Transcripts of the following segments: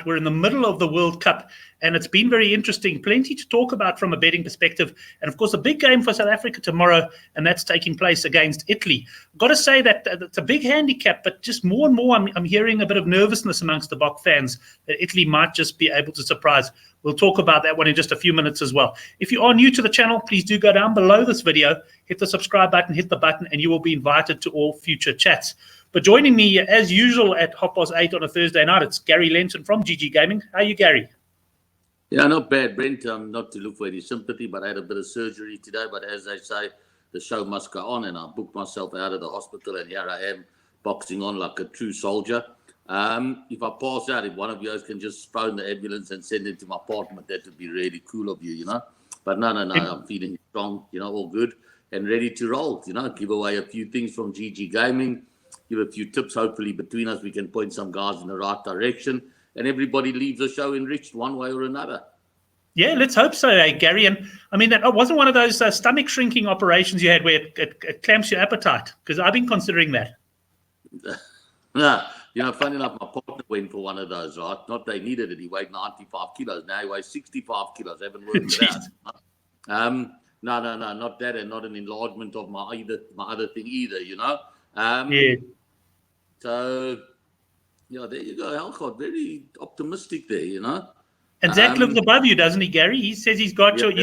tonight. We're in the middle of the World Cup, and it's been very interesting. Plenty to talk about from a betting perspective. And, of course, a big game for South Africa tomorrow, and that's taking place against Italy. I've got to say that it's a big handicap, but just more and more I'm hearing a bit of nervousness amongst the Bok fans that Italy might just be able to surprise. We'll talk about that one in just a few minutes as well. If you are new to the channel, please do go down below this video, hit the subscribe button, hit the button, and you will be invited to all future chats. But joining me, as usual, at 8:30 on a Thursday night, it's Gary Lenton from GGGaming. How are you, Gary? Yeah, not bad, Brent. Not to look for any sympathy, but I had a bit of surgery today. But as they say, the show must go on, and I booked myself out of the hospital, and here I am boxing on like a true soldier. If I pass out, if one of you guys can just phone the ambulance and send it to my apartment, that would be really cool of you, you know. But no, I'm feeling strong, you know, all good and ready to roll, you know, give away a few things from GGGaming, give a few tips. Hopefully between us, we can point some guys in the right direction and everybody leaves the show enriched one way or another. Yeah, let's hope so, Gary. And I mean, that wasn't one of those stomach shrinking operations you had where it clamps your appetite, because I've been considering that. No. You know, funny enough, my partner went for one of those, right? Not they needed it. He weighed 95 kilos. Now he weighs 65 kilos. I haven't worked it out. No, not that, and not an enlargement of my other thing either, you know? Yeah. So, yeah, there you go. Helcott, very optimistic there, you know? And Zac lives above you, doesn't he, Gary? He says he's got your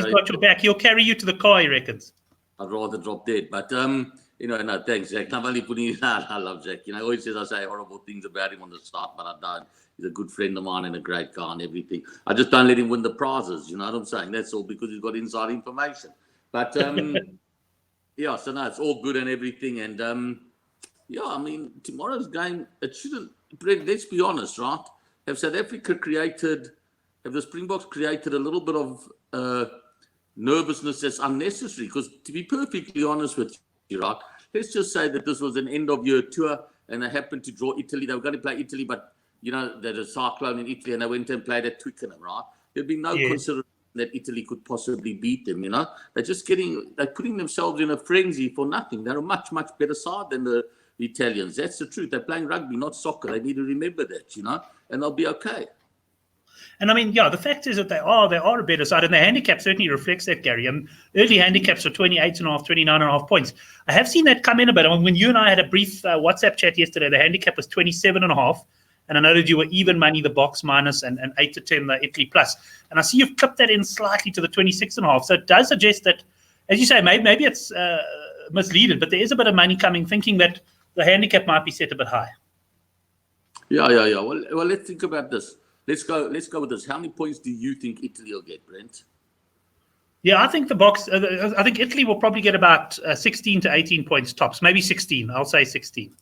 back. He'll carry you to the car, he reckons. I'd rather drop dead. But, you know, no, thanks, Zac. I'm only putting it out. I love Zac. You know, he always says I say horrible things about him on the start, but I don't. He's a good friend of mine and a great guy and everything. I just don't let him win the prizes, you know what I'm saying? That's all because he's got inside information. But, yeah, so no, it's all good and everything. And, yeah, I mean, tomorrow's game, it shouldn't, Brent, let's be honest, right? Have the Springboks created a little bit of nervousness that's unnecessary? Because to be perfectly honest with you, right, let's just say that this was an end-of-year tour and they happened to draw Italy. They were going to play Italy, but, you know, there's a cyclone in Italy and they went and played at Twickenham, right? There'd be no consideration that Italy could possibly beat them, you know? They're putting themselves in a frenzy for nothing. They're a much, much better side than the Italians. That's the truth. They're playing rugby, not soccer. They need to remember that, you know? And they'll be okay. And I mean, yeah, the fact is that they are a better side, and the handicap certainly reflects that, Gary. Early handicaps are 28.5, 29.5 points. I have seen that come in a bit. I mean, when you and I had a brief WhatsApp chat yesterday, the handicap was 27.5, and I noted you were even money the Boks minus and 8 to 10 the Italy plus. And I see you've clipped that in slightly to the 26.5. So it does suggest that, as you say, maybe it's misleading, but there is a bit of money coming, thinking that the handicap might be set a bit high. Yeah. Well, let's think about this. Let's go with this. How many points do you think Italy will get, Brent? Yeah, I think the Boks. I think Italy will probably get about 16 to 18 points tops, maybe 16. I'll say 16.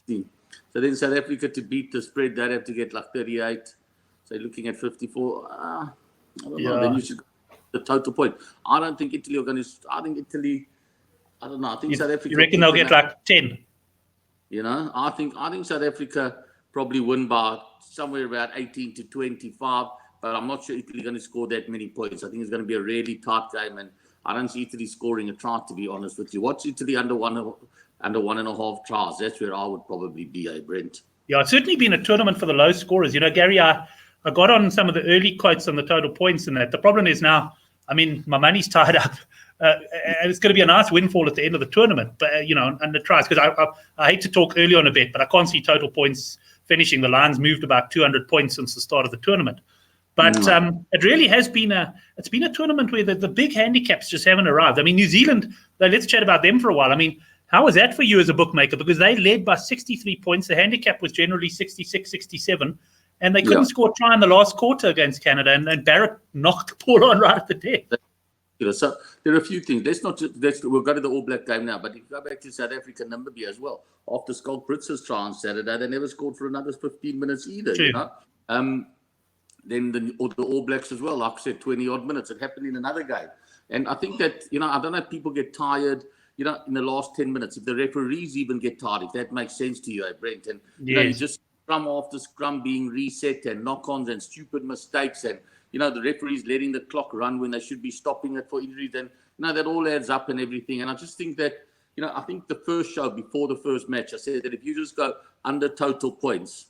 16. So then South Africa to beat the spread, they'd have to get like 38. So looking at 54. I don't know. Then you should the total point. I don't think Italy are going to. I think Italy. I don't know. I think South Africa. You reckon they'll get like 10? You know, I think South Africa probably win by somewhere about 18 to 25, but I'm not sure Italy going to score that many points. I think it's going to be a really tight game, and I don't see Italy scoring a try, to be honest with you. Watch Italy under 1.5 tries. That's where I would probably be, Brent. Yeah, it's certainly been a tournament for the low scorers. You know, Gary, I got on some of the early quotes on the total points and that. The problem is now, I mean, my money's tied up. And it's going to be a nice windfall at the end of the tournament, but you know, and the tries, because I hate to talk early on a bet, but I can't see total points finishing. The line's moved about 200 points since the start of the tournament, but it really has been a tournament where the big handicaps just haven't arrived. I mean, New Zealand, let's chat about them for a while. I mean, how was that for you as a bookmaker? Because they led by 63 points. The handicap was generally 66, 67, and they couldn't score a try in the last quarter against Canada, and Barrett knocked the ball on right at the death. You know, so there are a few things. We'll go to the All Black game now, but if you go back to South Africa, Namibia as well. After Skalk Brits's try on Saturday, they never scored for another 15 minutes either. True. You know, then the All Blacks as well. Like I said, 20 odd minutes. It happened in another game, and I think that, you know, I don't know if people get tired, you know, in the last 10 minutes. If the referees even get tired, if that makes sense to you, Brent, and you know, you just scrum after scrum being reset and knock-ons and stupid mistakes and, you know, the referees letting the clock run when they should be stopping it for injuries, and, you know, that all adds up and everything. And I just think that, you know, I think the first show before the first match, I said that if you just go under total points,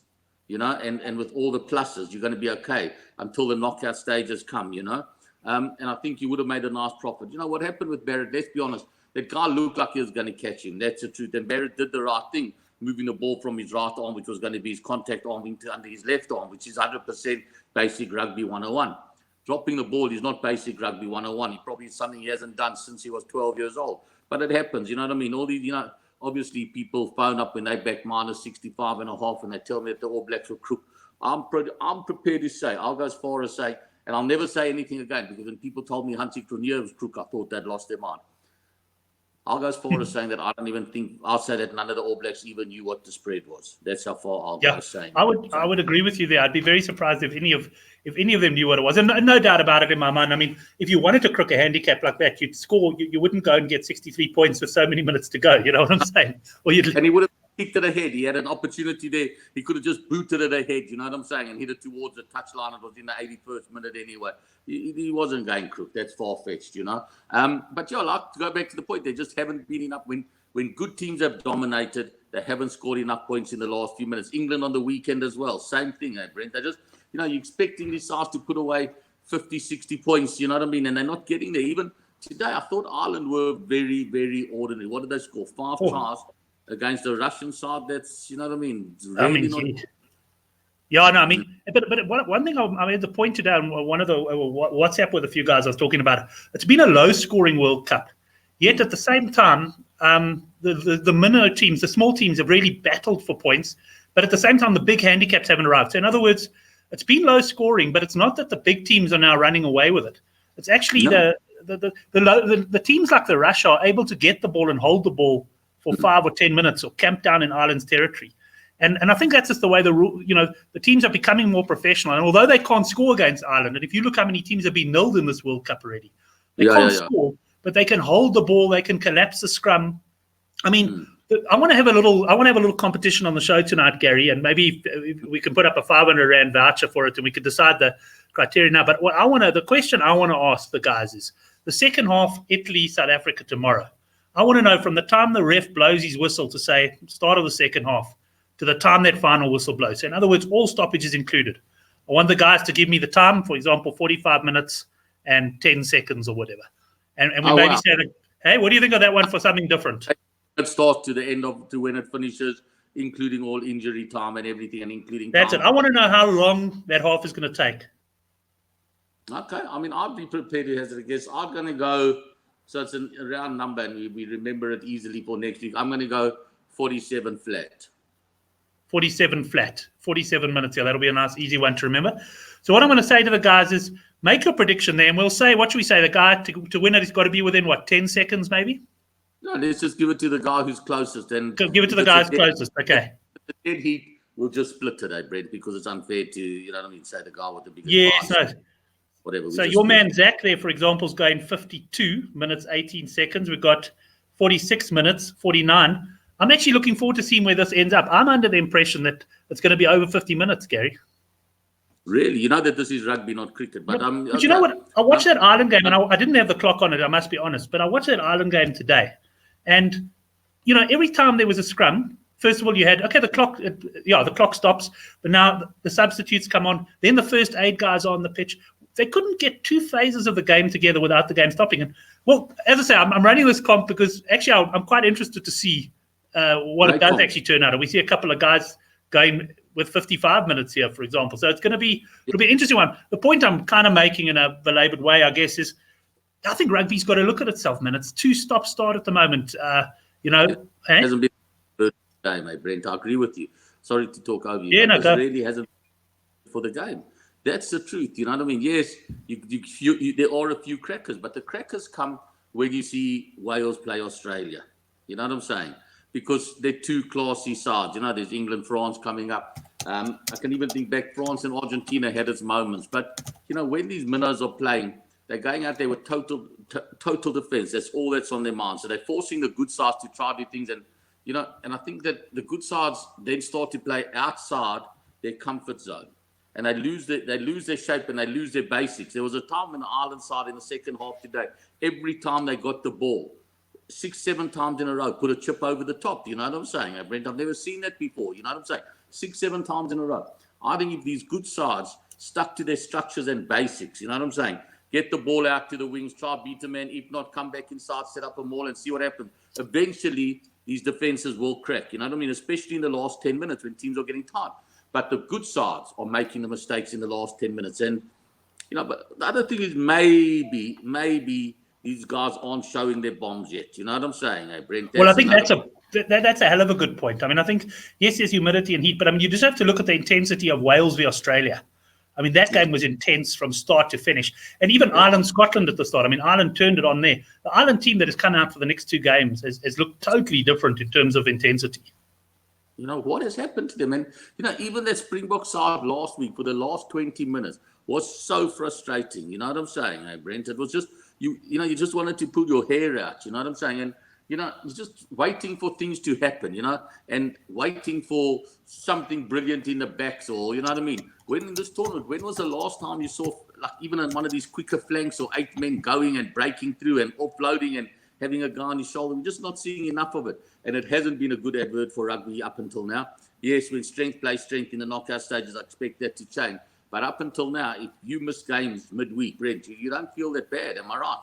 and with all the pluses, you're going to be okay until the knockout stages come, and I think you would have made a nice profit. What happened with Barrett, let's be honest, that guy looked like he was going to catch him. That's the truth. And Barrett did the right thing, moving the ball from his right arm, which was going to be his contact arm, into under his left arm, which is 100% basic rugby 101. Dropping the ball is not basic rugby 101. It probably is something he hasn't done since he was 12 years old. But it happens, you know what I mean? All these, obviously people phone up when they back minus 65.5 and they tell me that the All Blacks were crook. I'm prepared to say, I'll go as far as say, and I'll never say anything again, because when people told me Hunting Cronje was crook, I thought they'd lost their mind. I'll go as far as saying that I don't even think, I'll say that none of the All Blacks even knew what the spread was. That's how far I'll go saying. I would agree with you there. I'd be very surprised if any of them knew what it was. And no doubt about it in my mind. I mean, if you wanted to crook a handicap like that, you'd score, you wouldn't go and get 63 points with so many minutes to go. You know what I'm saying? And he would have kicked it ahead. He had an opportunity there. He could have just booted it ahead, you know what I'm saying, and hit it towards the touchline. It was in the 81st minute anyway. He wasn't going crook. That's far-fetched, But, I'd like to go back to the point. They just haven't been enough. When good teams have dominated, they haven't scored enough points in the last few minutes. England on the weekend as well. Same thing, Brent. They just, you're expecting these sides to put away 50, 60 points, you know what I mean? And they're not getting there. Even today, I thought Ireland were very, very ordinary. What did they score? 5 tries against the Russian side. That's, you know what I mean? It's really but one thing I made the point today on one of the WhatsApp with a few guys I was talking about, it's been a low-scoring World Cup. Yet at the same time, the minnow teams, the small teams, have really battled for points. But at the same time, the big handicaps haven't arrived. So in other words, it's been low-scoring, but it's not that the big teams are now running away with it. It's actually the teams like the Russia are able to get the ball and hold the ball for 5 or 10 minutes or camp down in Ireland's territory. And I think that's just the way the teams are becoming more professional. And although they can't score against Ireland, and if you look how many teams have been nilled in this World Cup already, they can't score, but they can hold the ball, they can collapse the scrum. I mean, I want to have a little competition on the show tonight, Gary, and maybe we can put up a 500 Rand voucher for it, and we could decide the criteria now. But the question I want to ask the guys is the second half, Italy, South Africa tomorrow. I want to know from the time the ref blows his whistle to say start of the second half to the time that final whistle blows. So in other words, all stoppages included. I want the guys to give me the time, for example, 45 minutes and 10 seconds or whatever. And we say, hey, what do you think of that one for something different? It starts to the end to when it finishes, including all injury time and everything, and including That's time. it. I want to know how long that half is going to take. Okay. I mean, I'd be prepared to hazard a guess. I'm going to go, so it's a round number, and we remember it easily for next week. I'm going to go 47 flat. 47 flat, 47 minutes here. That'll be a nice, easy one to remember. So what I'm going to say to the guys is make your prediction there, and we'll say, what should we say? The guy to win it has got to be within, 10 seconds maybe? No, let's just give it to the guy who's closest. And give it to the guy who's closest, okay. The dead heat, we'll just split today, Brent, because it's unfair to, say the guy with the biggest price. Whatever. So your man Zac there, for example, is going 52 minutes, 18 seconds. We've got 46 minutes, 49. I'm actually looking forward to seeing where this ends up. I'm under the impression that it's going to be over 50 minutes, Gary. Really? You know that this is rugby, not cricket. But you know what? I watched that Ireland game, and I didn't have the clock on it, I must be honest, but I watched that Ireland game today. And, every time there was a scrum, first of all, you had, the clock stops, but now the substitutes come on. Then the first aid guys are on the pitch. They couldn't get 2 phases of the game together without the game stopping. And, well, as I say, I'm running this comp because actually I'm quite interested to see what it does actually turn out. And we see a couple of guys going with 55 minutes here, for example. So it'll be an interesting one. The point I'm kind of making in a belabored way, I guess, is I think rugby's got to look at itself, man. It's 2 stop-start at the moment. It hasn't been a good game, Brent. I agree with you. Sorry to talk over you. It really hasn't been for the game. That's the truth. You know what I mean? Yes, there are a few crackers, but the crackers come when you see Wales play Australia. You know what I'm saying? Because they're 2 classy sides. There's England, France coming up. I can even think back, France and Argentina had its moments. But, when these minnows are playing, they're going out there with total defense. That's all that's on their mind. So they're forcing the good sides to try to do things. And, and I think that the good sides then start to play outside their comfort zone. And they lose their shape and they lose their basics. There was a time in the Ireland side in the second half today, every time they got the ball, 6-7 times in a row, put a chip over the top. You know what I'm saying, Brent? I've never seen that before. You know what I'm saying? 6-7 times in a row. I think if these good sides stuck to their structures and basics, you know what I'm saying? Get the ball out to the wings, try beat a man. If not, come back inside, set up a maul and see what happens. Eventually, these defenses will crack. You know what I mean? Especially in the last 10 minutes when teams are getting tired. But the good sides are making the mistakes in the last 10 minutes. And, but the other thing is maybe these guys aren't showing their bombs yet. You know what I'm saying, Brent? Well, I think that's a hell of a good point. I mean, I think, yes, there's humidity and heat, but I mean, you just have to look at the intensity of Wales v Australia. I mean, that game was intense from start to finish. And even Ireland-Scotland at the start. I mean, Ireland turned it on there. The Ireland team that has come out for the next two games has looked totally different in terms of intensity. What has happened to them? And, even that Springbok side last week for the last 20 minutes was so frustrating. You know what I'm saying, Brent? It was just, you just wanted to pull your hair out. You know what I'm saying? And, you're just waiting for things to happen, and waiting for something brilliant in the backs or, you know what I mean? When in this tournament, when was the last time you saw, like, even on one of these quicker flanks or 8 men going and breaking through and offloading and having a guy on his shoulder? We're just not seeing enough of it. And it hasn't been a good advert for rugby up until now. Yes, when strength plays strength in the knockout stages, I expect that to change. But up until now, if you miss games midweek, Brent, you don't feel that bad. Am I right?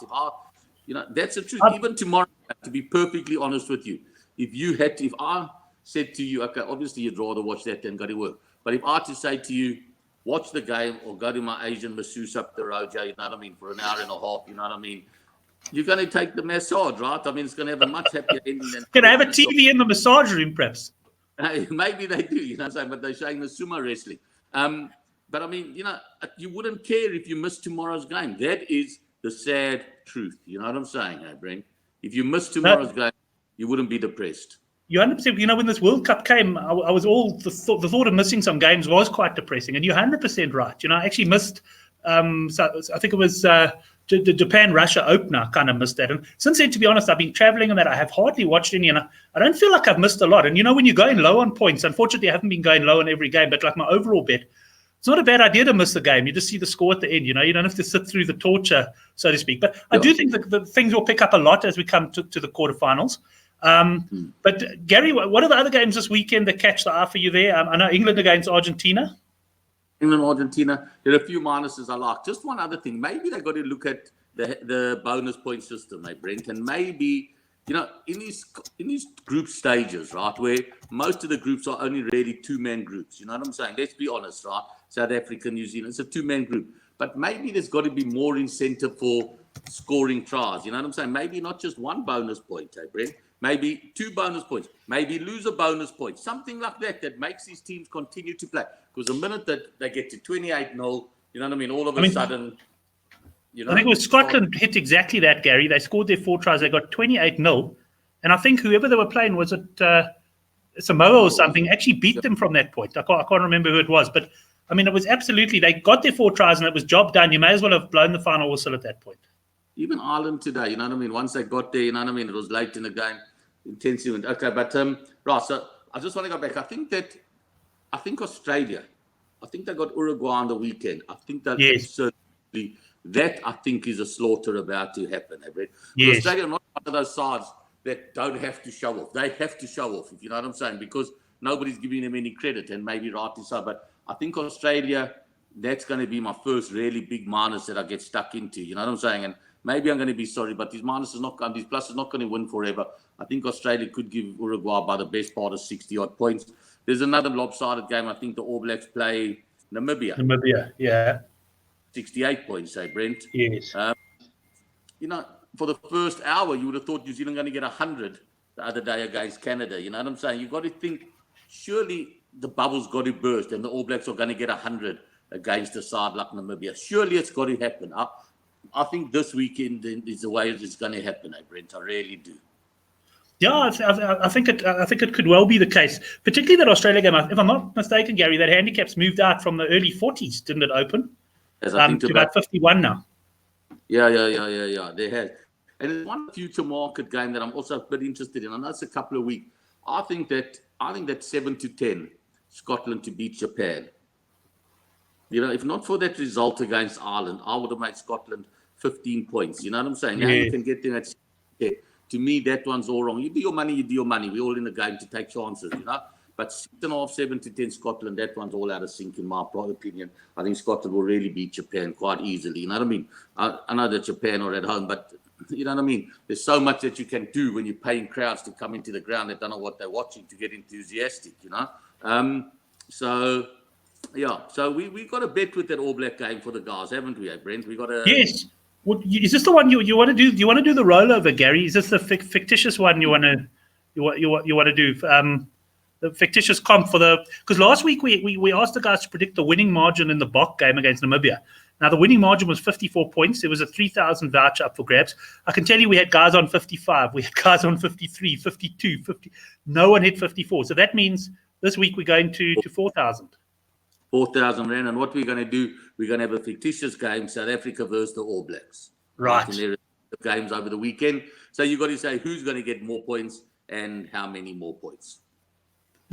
That's the truth. Even tomorrow, to be perfectly honest with you, if I said to you, okay, obviously you'd rather watch that than go to work. But if I had to say to you, watch the game or go to my Asian masseuse up the road, you know what I mean, for an hour and a half, you know what I mean, you're going to take the massage, right? I mean, it's going to have a much happier ending than... Can I have a TV in the massage room, perhaps? Maybe they do, you know what I'm saying, but they're showing the sumo wrestling. But I mean, you wouldn't care if you missed tomorrow's game. That is the sad truth. You know what I'm saying, Brent? If you missed tomorrow's game, you wouldn't be depressed. You 100%. When this World Cup came, I was the thought of missing some games was quite depressing. And you're 100% right. I actually missed. So I think it was the Japan-Russia opener. I kind of missed that. And since then, to be honest, I've been traveling and that I have hardly watched any. And I don't feel like I've missed a lot. And when you're going low on points, unfortunately, I haven't been going low on every game. But like my overall bet, it's not a bad idea to miss the game. You just see the score at the end. You don't have to sit through the torture, so to speak. But I do think that the things will pick up a lot as we come to the quarterfinals. But Gary, what are the other games this weekend that catch the eye for you there? I know England against Argentina. England, Argentina. There are a few minuses I like. Just one other thing. Maybe they got to look at the bonus point system, Brent, and maybe in these group stages, right, where most of the groups are only really 2-man groups. You know what I'm saying? Let's be honest, right? South Africa, New Zealand, it's a 2-man group. But maybe there's got to be more incentive for scoring tries. You know what I'm saying? Maybe not just one bonus point, Brent. Maybe 2 bonus points. Maybe lose a bonus point. Something like that makes these teams continue to play. Because the minute that they get to 28-0, you know what I mean? All of a sudden, I think it was Scotland hit exactly that, Gary. They scored their 4 tries. They got 28-0. And I think whoever they were playing, was it Samoa or something, actually beat them from that point. I can't remember who it was. But, I mean, it was absolutely, they got their 4 tries and it was job done. You may as well have blown the final whistle at that point. Even Ireland today, you know what I mean? Once they got there, you know what I mean? It was late in the game. Intensity went. Okay, but, right, so I just want to go back. I think Australia, I think they got Uruguay on the weekend. I think that certainly, that I think is a slaughter about to happen. Yes. Australia are not one of those sides that don't have to show off. They have to show off, if you know what I'm saying, because nobody's giving them any credit, and maybe rightly so. But I think Australia, that's going to be my first really big minus that I get stuck into. You know what I'm saying? And maybe I'm going to be sorry, but these pluses not going to win forever. I think Australia could give Uruguay by the best part of 60-odd points. There's another lopsided game. I think the All Blacks play Namibia. Namibia, yeah. 68 points, Brent? Yes. For the first hour, you would have thought New Zealand going to get 100 the other day against Canada. You know what I'm saying? You've got to think, surely the bubble's got to burst and the All Blacks are going to get 100 against a side like Namibia. Surely it's got to happen. I think this weekend is the way it's going to happen, Brent. I really do. Yeah, I think it could well be the case, particularly that Australia game. If I'm not mistaken, Gary, that handicap's moved out from the early 40s, didn't it open? To about 51 now. Yeah. They have. And there's one future market game that I'm also a bit interested in. I know it's a couple of weeks. I think that 7-10, Scotland to beat Japan. If not for that result against Ireland, I would have made Scotland 15 points. You know what I'm saying? Now you can get them at. To me, that one's all wrong. You do your money. We're all in the game to take chances, But 6.5, 7 to 10 Scotland, that one's all out of sync in my opinion. I think Scotland will really beat Japan quite easily. You know what I mean? I know that Japan are at home, but you know what I mean? There's so much that you can do when you're paying crowds to come into the ground that don't know what they're watching to get enthusiastic, you know? So we got a bet with that All Black game for the guys, haven't we, Brent? We got a Yes. Is this the one you want to do? Do you want to do the rollover, Gary? Is this the fictitious one you want to do? The fictitious comp for because last week we asked the guys to predict the winning margin in the Bok game against Namibia. Now the winning margin was 54 points. There was a 3,000 voucher up for grabs. I can tell you we had guys on 55, we had guys on 53, 52, 50. No one hit 54. So that means this week we're going to 4,000. 4,000 rand, and what we're going to do, we're going to have a fictitious game, South Africa versus the All Blacks. Right. And there are games over the weekend. So you've got to say who's going to get more points and how many more points.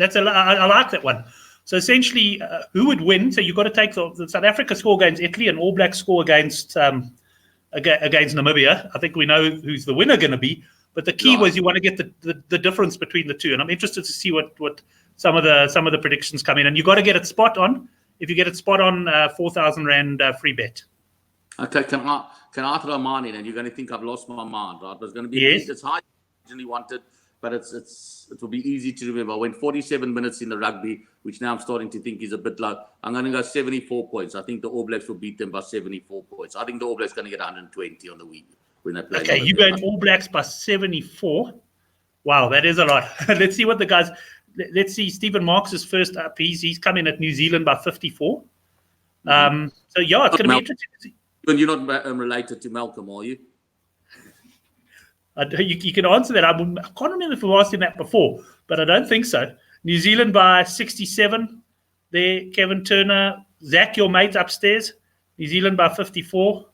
I like that one. So essentially, who would win? So you've got to take the South Africa score against Italy and All Blacks score against Namibia. I think we know who's the winner going to be. But the key was you want to get the difference between the two. And I'm interested to see what some of the predictions come in. And you got to get it spot on. If you get it spot on, 4,000 rand free bet. Okay, can I throw mine in? And you're going to think I've lost my mind, right? But it's going to be it's high. I originally wanted, but it will be easy to remember. I went 47 minutes in the rugby, which now I'm starting to think is a bit low. I'm going to go 74 points. I think the All Blacks will beat them by 74 points. I think the All Blacks are going to get 120 on the week when they play. Okay, you going All Blacks by 74. Wow, that is a lot. Let's see what the guys. Let's see. Stephen Marks is first up. He's coming at New Zealand by 54. So it's going to be interesting to see. And you're not related to Malcolm, are you? You can answer that. I can't remember if we've asked him that before, but I don't think so. New Zealand by 67. There, Kevin Turner. Zac, your mate upstairs. New Zealand by 54.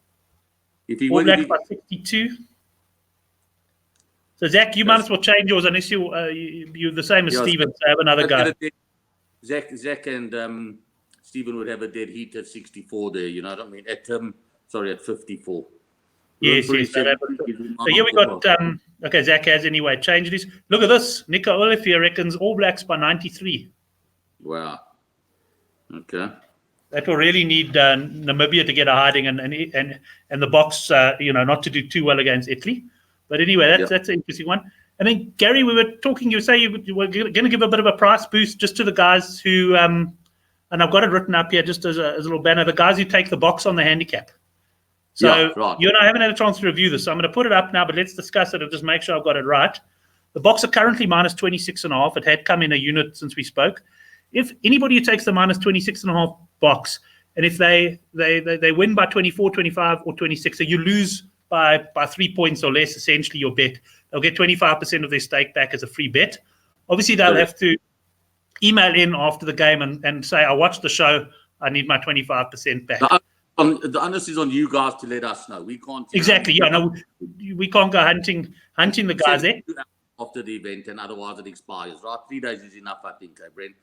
All Blacks by 62. So, Zac, you might as well change yours unless you're the same as Stephen. So have another go. Zac and Stephen would have a dead heat at 64 there, you know what I mean? At 54. Yes. So here we got, Zac has anyway changed this. Look at this. Nicho Olivier reckons All Blacks by 93. Wow. Okay. That will really need Namibia to get a hiding and the Boks, not to do too well against Italy. But anyway, that's an interesting one. And then, Gary, we were talking, you say you were going to give a bit of a price boost just to the guys who, and I've got it written up here just as a little banner, the guys who take the box on the handicap. So you and I haven't had a chance to review this, so I'm going to put it up now, but let's discuss it and just make sure I've got it right. The Boks are currently minus 26.5. It had come in a unit since we spoke. If anybody who takes the minus 26.5 box, and if they win by 24, 25, or 26, so you lose by 3 points or less, essentially your bet, they'll get 25% of their stake back as a free bet. Obviously, they'll have to email in after the game and say, I watched the show, I need my 25% back. The onus is on you guys to let us know. We can't. Exactly. We can't go hunting the guys there. After the event, and otherwise it expires, right? 3 days is enough, I think, Brent.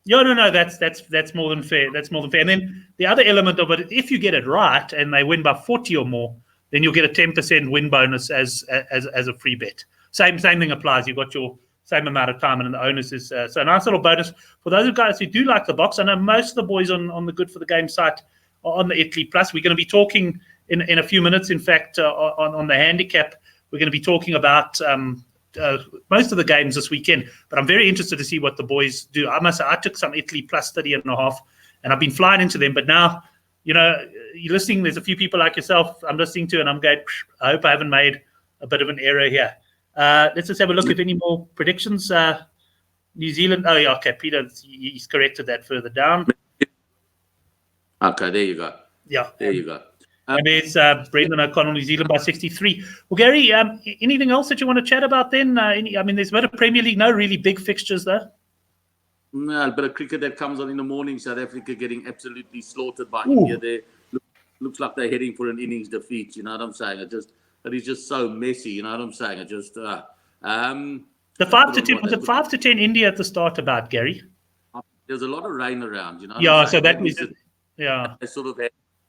Yeah, no, that's more than fair. That's more than fair. And then the other element of it, if you get it right and they win by 40 or more, then you'll get a 10% win bonus as a free bet. Same thing applies. You've got your same amount of time, and the onus is so a nice little bonus for those guys who do like the box. I know most of the boys on the Good for the Game site are on the Italy Plus. We're going to be talking in a few minutes. In fact, on the handicap, we're going to be talking about most of the games this weekend. But I'm very interested to see what the boys do. I took some Italy Plus 30.5, and I've been flying into them. But now, you're listening. There's a few people like yourself I'm listening to, and I'm going, I hope I haven't made a bit of an error here. Let's just have a look if any more predictions. New Zealand. Oh, yeah, okay. Peter, he's corrected that further down. Okay, there you go. Yeah. There you go. And there's Brendan O'Connell, New Zealand by 63. Well, Gary, anything else that you want to chat about then? There's a bit of Premier League, no really big fixtures though. No, a bit of cricket that comes on in the morning. South Africa getting absolutely slaughtered by India there. Looks like they're heading for an innings defeat. You know what I'm saying? It is just so messy. You know what I'm saying? It just the 5 to 10 was it 5 to 10 India at the start about, Gary? There's a lot of rain around. You know. Yeah, so that was it. Yeah. Sort of,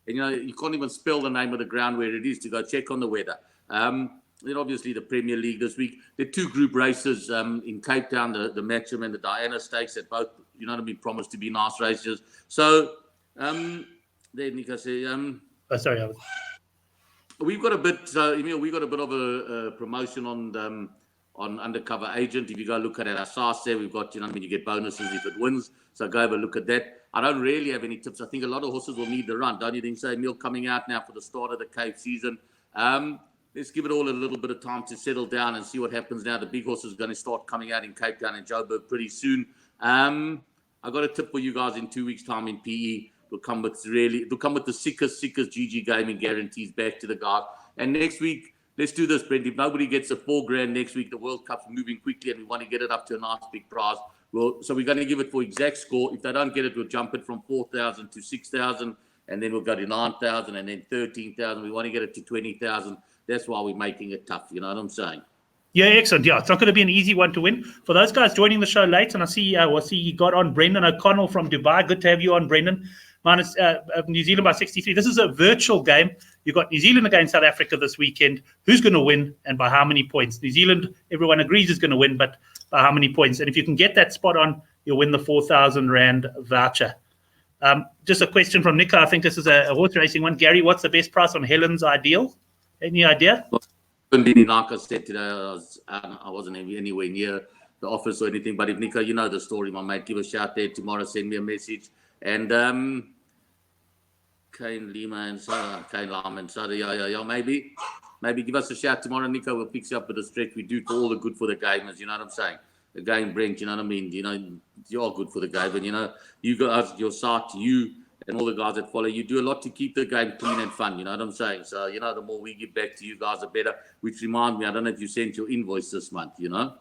and you can't even spell the name of the ground where it is to go check on the weather. Then obviously the Premier League this week. There are 2 group races in Cape Town, the Matcham and the Diana Stakes that both, you know what I mean, promised to be nice races. So, there, Nico said, sorry, we've got a bit, Emil, we've got a bit of a promotion on Undercover Agent. If you go look at our SARS there, we've got, you know what I mean, you get bonuses if it wins. So go have a look at that. I don't really have any tips. I think a lot of horses will need the run. Don't you think so, Emil, coming out now for the start of the Cape season? Let's give it all a little bit of time to settle down and see what happens now. The big horses are going to start coming out in Cape Town and Joburg pretty soon. I got a tip for you guys in 2 weeks' time in PE. It'll come with the sickest GGGaming guarantees back to the guys. And next week, let's do this, Brent. If nobody gets a $4,000 next week, the World Cup's moving quickly and we want to get it up to a nice big prize. So we're going to give it for exact score. If they don't get it, we'll jump it from 4,000 to 6,000, and then we'll go to 9,000 and then 13,000. We want to get it to 20,000. That's why we're making it tough. You know what I'm saying? Yeah, excellent. Yeah, it's not going to be an easy one to win. For those guys joining the show late, and I see you got on Brendan O'Connell from Dubai. Good to have you on, Brendan. Minus New Zealand by 63. This is a virtual game. You've got New Zealand against South Africa this weekend. Who's going to win and by how many points? New Zealand, everyone agrees, is going to win, but by how many points? And if you can get that spot on, you'll win the 4,000 Rand voucher. Just a question from Nicho. I think this is a horse racing one. Gary, what's the best price on Helens Ideal? Any idea? Like I said today, I wasn't anywhere near the office or anything. But if Nicho, you know the story, my mate, give a shout there tomorrow. Send me a message. And Kane Lima and Sada, yeah, maybe give us a shout tomorrow, Nicho. We'll fix you up with a stretch. We do for all the good for the gamers. You know what I'm saying? The game, Brent. You know what I mean? You know, you're good for the game, and you know, you guys, your site, you and all the guys that follow you do a lot to keep the game clean and fun. You know what I'm saying? So you know, the more we give back to you guys, the better. Which reminds me, I don't know if you sent your invoice this month. You know?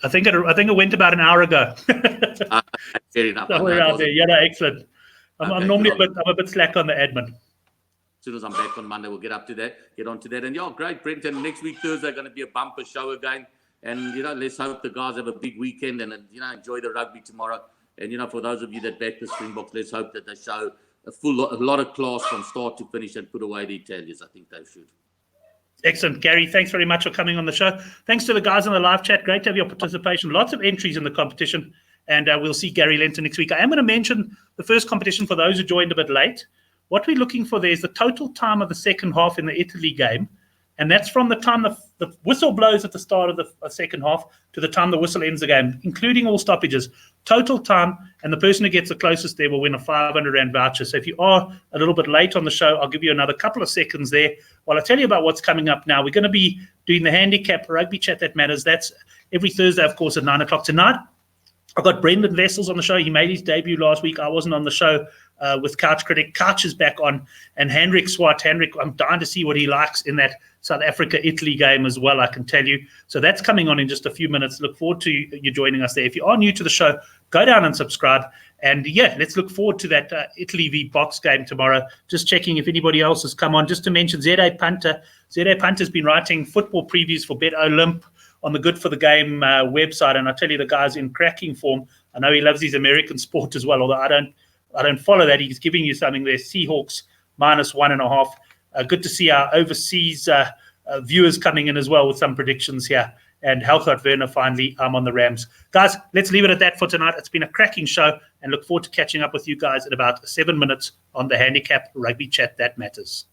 I think it went about an hour ago. Fair enough. Somewhere around there. Yeah, no, excellent. I'm normally a bit slack on the admin. As soon as I'm back on Monday, we'll get onto that. And yeah, great, Brent. And next week, Thursday, going to be a bumper show again. And, you know, let's hope the guys have a big weekend and, you know, enjoy the rugby tomorrow. And, you know, for those of you that back the Springboks, let's hope that they show a lot of class from start to finish and put away the Italians. I think they should. Excellent. Gary, thanks very much for coming on the show. Thanks to the guys on the live chat. Great to have your participation. Lots of entries in the competition. And we'll see Gary Lenton next week. I am going to mention the first competition for those who joined a bit late. What we're looking for there is the total time of the second half in the Italy game. And that's from the time the whistle blows at the start of the second half to the time the whistle ends the game, including all stoppages. Total time, and the person who gets the closest there will win a 500 Rand voucher. So if you are a little bit late on the show, I'll give you another couple of seconds there while I tell you about what's coming up now. We're going to be doing the handicap rugby chat that matters. That's every Thursday, of course, at 9 o'clock tonight. I've got Brendan Wessels on the show. He made his debut last week. I wasn't on the show with Couch Critic. Couch is back on. And Hendrik Swart. Hendrik, I'm dying to see what he likes in that South Africa-Italy game as well, I can tell you. So that's coming on in just a few minutes. Look forward to you joining us there. If you are new to the show, go down and subscribe. And, yeah, let's look forward to that Italy v Box game tomorrow. Just checking if anybody else has come on. Just to mention, Z.A. Punter. Z.A. Punter's been writing football previews for Bet Olymp on the Good for the Game website, and I tell you, the guy's in cracking form. I know he loves his American sport as well, although I don't follow that. He's giving you something there. Seahawks -1.5. Good to see our overseas viewers coming in as well with some predictions here. And Helgard Werner, finally, I'm on the Rams. Guys, let's leave it at that for tonight. It's been a cracking show, and look forward to catching up with you guys in about 7 minutes on the Handicap Rugby Chat That Matters.